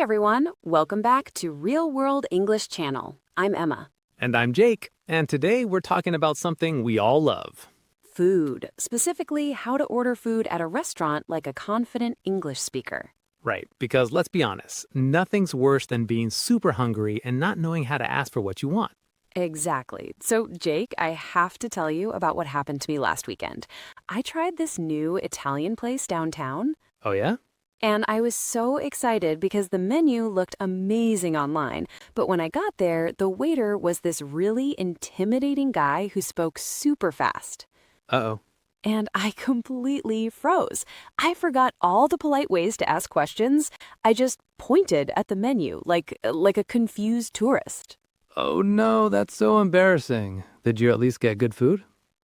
Everyone, welcome back to Real World English Channel. I'm Emma. And I'm Jake, and today we're talking about something we all love. Food, specifically how to order food at a restaurant like a confident English speaker. Right, because let's be honest, nothing's worse than being super hungry and not knowing how to ask for what you want. Exactly. So, Jake, I have to tell you about what happened to me last weekend. I tried this new Italian place downtown, Oh yeah? and I was so excited because the menu looked amazing online. But when I got there, the waiter was this really intimidating guy who spoke super fast. Uh-oh. And I completely froze. I forgot all the polite ways to ask questions. I just pointed at the menu like a confused tourist. Oh no, that's so embarrassing. Did you at least get good food?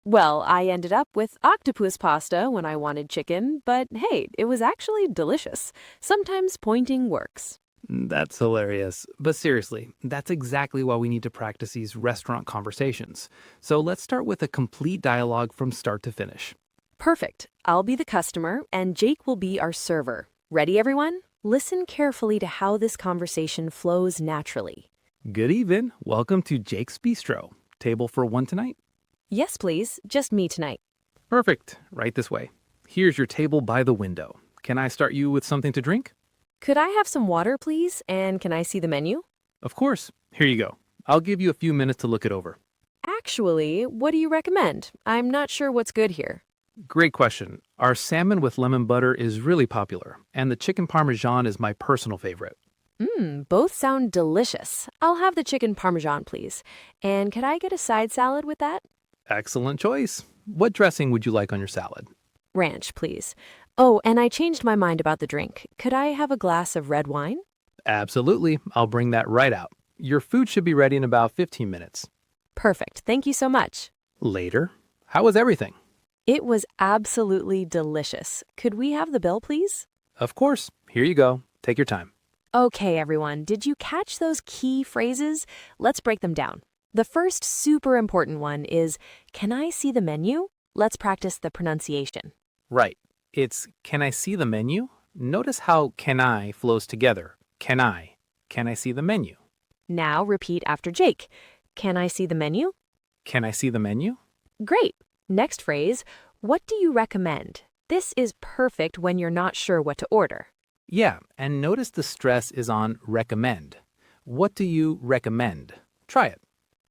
Well, I ended up with octopus pasta when I wanted chicken, but hey, it was actually delicious. Sometimes pointing works. That's hilarious. But seriously, that's exactly why we need to practice these restaurant conversations. So let's start with a complete dialogue from start to finish. Perfect. I'll be the customer, and Jake will be our server. Ready, everyone? Listen carefully to how this conversation flows naturally. Good evening. Welcome to Jake's Bistro. Table for one tonight? Yes, please. Just me tonight. Perfect. Right this way. Here's your table by the window. Can I start you with something to drink? Could I have some water, please? And can I see the menu? Of course. Here you go. I'll give you a few minutes to look it over. Actually, what do you recommend? I'm not sure what's good here. Great question. Our salmon with lemon butter is really popular, and the chicken parmesan is my personal favorite. Both sound delicious. I'll have the chicken parmesan, please. And could I get a side salad with that? Excellent choice. What dressing would you like on your salad? Ranch, please. Oh, and I changed my mind about the drink. Could I have a glass of red wine? Absolutely. I'll bring that right out. Your food should be ready in about 15 minutes. Perfect. Thank you so much. Later. How was everything? It was absolutely delicious. Could we have the bill, please? Of course. Here you go. Take your time. Okay, everyone, did you catch those key phrases? Let's break them down. The first super important one is, can I see the menu? Let's practice the pronunciation. Right. It's, can I see the menu? Notice how can I flows together. Can I? Can I see the menu? Now repeat after Jake. Can I see the menu? Can I see the menu? Great. Next phrase, what do you recommend? This is perfect when you're not sure what to order. Yeah, and notice the stress is on recommend. What do you recommend? Try it.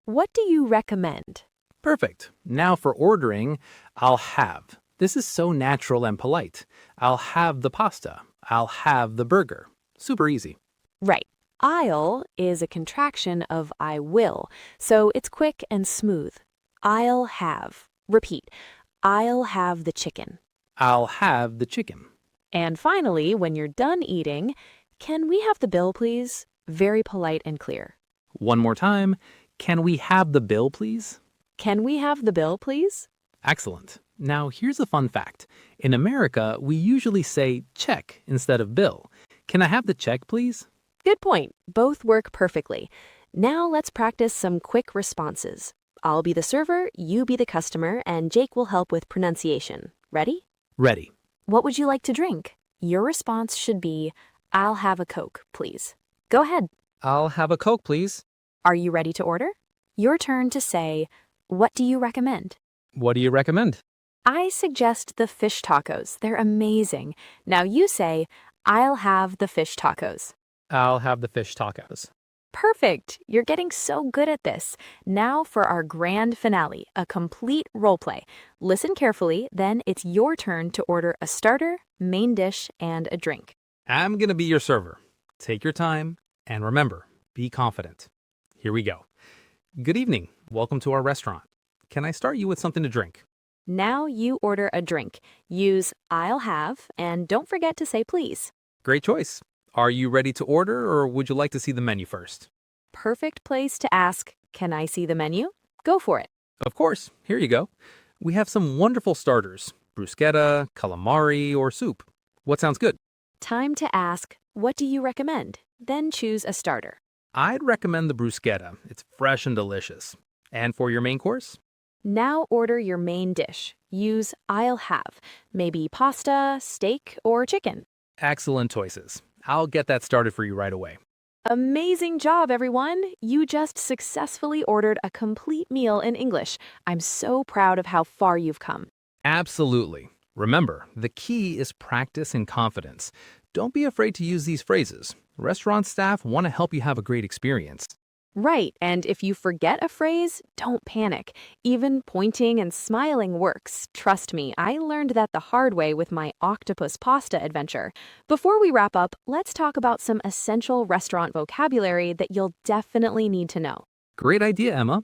What do you recommend? Perfect. Now for ordering, I'll have. This is so natural and polite. I'll have the pasta. I'll have the burger. Super easy. Right. I'll is a contraction of I will, so it's quick and smooth. I'll have. Repeat. I'll have the chicken. I'll have the chicken. And finally, when you're done eating, can we have the bill, please? Very polite and clear. One more time. Can we have the bill, please? Can we have the bill, please? Excellent. Now, here's a fun fact. In America, we usually say check instead of bill. Can I have the check, please? Good point. Both work perfectly. Now let's practice some quick responses. I'll be the server, you be the customer, and Jake will help with pronunciation. Ready? Ready. What would you like to drink? Your response should be, I'll have a Coke, please. Go ahead. I'll have a Coke, please. Are you ready to order? Your turn to say, what do you recommend? What do you recommend? I suggest the fish tacos. They're amazing. Now you say, I'll have the fish tacos. I'll have the fish tacos. Perfect. You're getting so good at this. Now for our grand finale, a complete role play. Listen carefully, then it's your turn to order a starter, main dish, and a drink. I'm going to be your server. Take your time, and remember, be confident. Here we go. Good evening. Welcome to our restaurant. Can I start you with something to drink? Now you order a drink. Use I'll have, and don't forget to say please. Great choice. Are you ready to order, or would you like to see the menu first? Perfect place to ask, can I see the menu? Go for it. Of course. Here you go. We have some wonderful starters. Bruschetta, calamari, or soup. What sounds good? Time to ask, what do you recommend? Then choose a starter. I'd recommend the bruschetta. It's fresh and delicious. And for your main course? Now order your main dish. Use I'll have, maybe pasta, steak, or chicken. Excellent choices. I'll get that started for you right away. Amazing job, everyone! You just successfully ordered a complete meal in English. I'm so proud of how far you've come. Absolutely. Remember, the key is practice and confidence. Don't be afraid to use these phrases. Restaurant staff want to help you have a great experience. Right, and if you forget a phrase, don't panic. Even pointing and smiling works. Trust me, I learned that the hard way with my octopus pasta adventure. Before we wrap up, let's talk about some essential restaurant vocabulary that you'll definitely need to know. Great idea, Emma.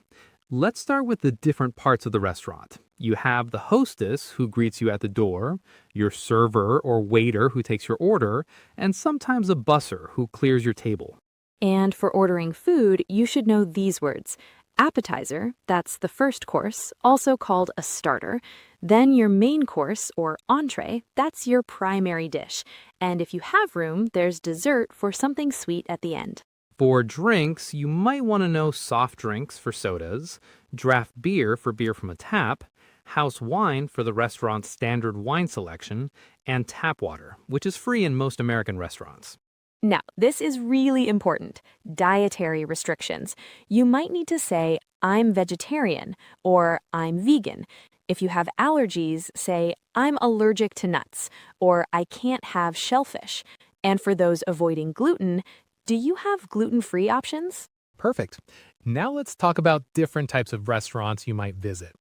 Let's start with the different parts of the restaurant. You have the hostess who greets you at the door, your server or waiter who takes your order, and sometimes a busser who clears your table. And for ordering food, you should know these words. Appetizer, that's the first course, also called a starter. Then your main course, or entree, that's your primary dish. And if you have room, there's dessert for something sweet at the end. For drinks, you might want to know soft drinks for sodas, draft beer for beer from a tap, house wine for the restaurant's standard wine selection, and tap water, which is free in most American restaurants. Now, this is really important. Dietary restrictions. You might need to say, I'm vegetarian or I'm vegan. If you have allergies, say, I'm allergic to nuts or I can't have shellfish. And for those avoiding gluten, do you have gluten-free options? Perfect. Now let's talk about different types of restaurants you might visit.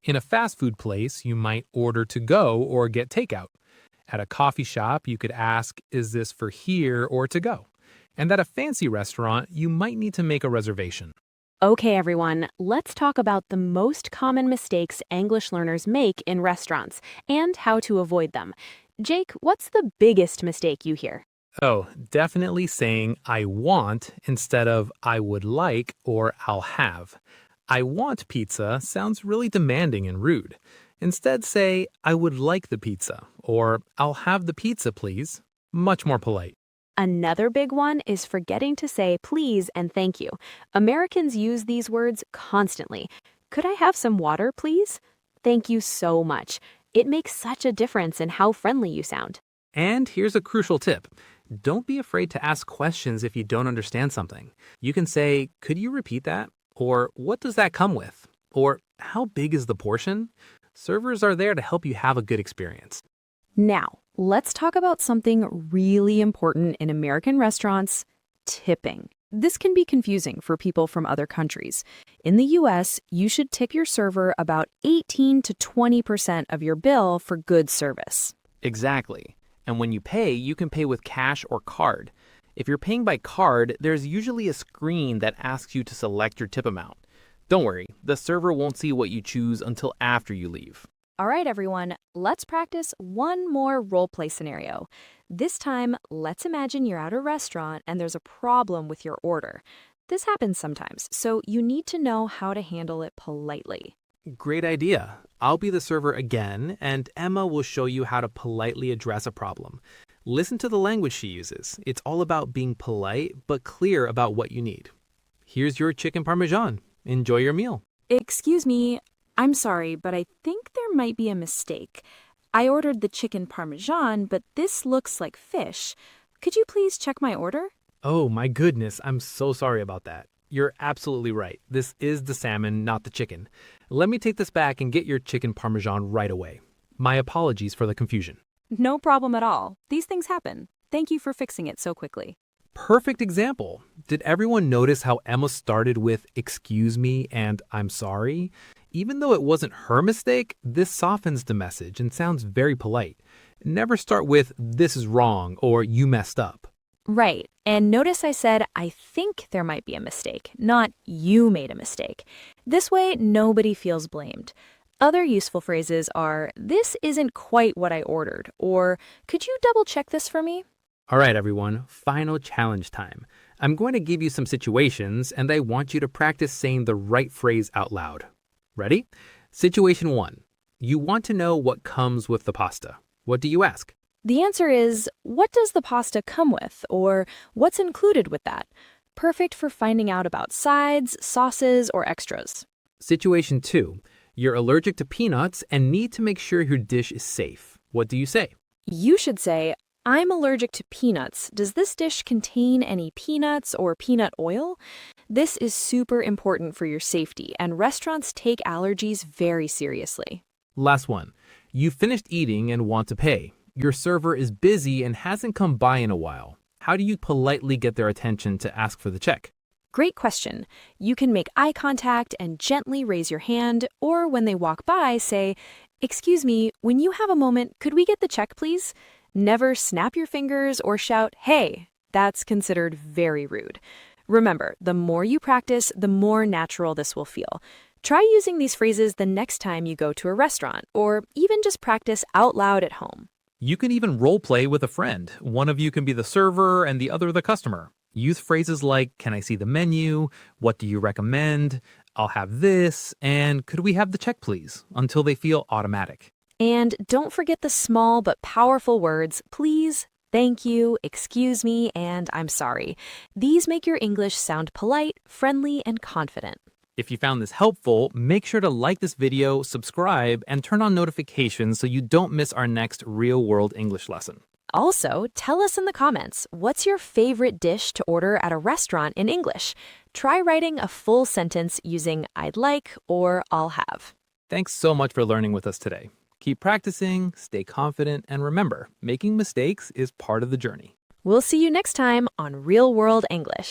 In a fast food place, you might order to go or get takeout. At a coffee shop, you could ask, is this for here or to go? And at a fancy restaurant, you might need to make a reservation. Okay, everyone, let's talk about the most common mistakes English learners make in restaurants and how to avoid them. Jake, what's the biggest mistake you hear? Oh, definitely saying I want instead of I would like or I'll have. I want pizza sounds really demanding and rude. Instead, say, I would like the pizza, or I'll have the pizza, please. Much more polite. Another big one is forgetting to say please and thank you. Americans use these words constantly. Could I have some water, please? Thank you so much. It makes such a difference in how friendly you sound. And here's a crucial tip. Don't be afraid to ask questions if you don't understand something. You can say, could you repeat that? Or what does that come with? Or how big is the portion? Servers are there to help you have a good experience. Now, let's talk about something really important in American restaurants, tipping. This can be confusing for people from other countries. In the US, you should tip your server about 18 to 20% of your bill for good service. Exactly. And when you pay, you can pay with cash or card. If you're paying by card, there's usually a screen that asks you to select your tip amount. Don't worry, the server won't see what you choose until after you leave. All right, everyone, let's practice one more role play scenario. This time, let's imagine you're at a restaurant and there's a problem with your order. This happens sometimes, so you need to know how to handle it politely. Great idea. I'll be the server again, and Emma will show you how to politely address a problem. Listen to the language she uses. It's all about being polite, but clear about what you need. Here's your chicken parmesan. Enjoy your meal. Excuse me, I'm sorry, but I think there might be a mistake. I ordered the chicken parmesan, but this looks like fish. Could you please check my order? Oh my goodness, I'm so sorry about that. You're absolutely right. This is the salmon, not the chicken. Let me take this back and get your chicken parmesan right away. My apologies for the confusion. No problem at all. These things happen. Thank you for fixing it so quickly. Perfect example. Did everyone notice how Emma started with excuse me and I'm sorry? Even though it wasn't her mistake, this softens the message and sounds very polite. Never start with this is wrong or you messed up. Right. And notice I said, I think there might be a mistake, not you made a mistake. This way, nobody feels blamed. Other useful phrases are, this isn't quite what I ordered, or could you double check this for me? All right, everyone, final challenge time. I'm going to give you some situations and I want you to practice saying the right phrase out loud. Ready? Situation 1. You want to know what comes with the pasta. What do you ask? The answer is, what does the pasta come with, or what's included with that? Perfect for finding out about sides, sauces, or extras. Situation 2. You're allergic to peanuts and need to make sure your dish is safe. What do you say? You should say, I'm allergic to peanuts. Does this dish contain any peanuts or peanut oil? This is super important for your safety, and restaurants take allergies very seriously. Last one. You finished eating and want to pay. Your server is busy and hasn't come by in a while. How do you politely get their attention to ask for the check? Great question. You can make eye contact and gently raise your hand, or when they walk by, say, "Excuse me, when you have a moment, could we get the check, please?" Never snap your fingers or shout, "Hey." That's considered very rude. Remember, the more you practice, the more natural this will feel. Try using these phrases the next time you go to a restaurant, or even just practice out loud at home. You can even role play with a friend. One of you can be the server and the other the customer. Use phrases like, "Can I see the menu? What do you recommend? I'll have this, and could we have the check, please?" until they feel automatic. And don't forget the small but powerful words, please, thank you, excuse me, and I'm sorry. These make your English sound polite, friendly, and confident. If you found this helpful, make sure to like this video, subscribe, and turn on notifications so you don't miss our next real-world English lesson. Also, tell us in the comments, what's your favorite dish to order at a restaurant in English? Try writing a full sentence using "I'd like" or "I'll have." Thanks so much for learning with us today. Keep practicing, stay confident, and remember, making mistakes is part of the journey. We'll see you next time on Real World English.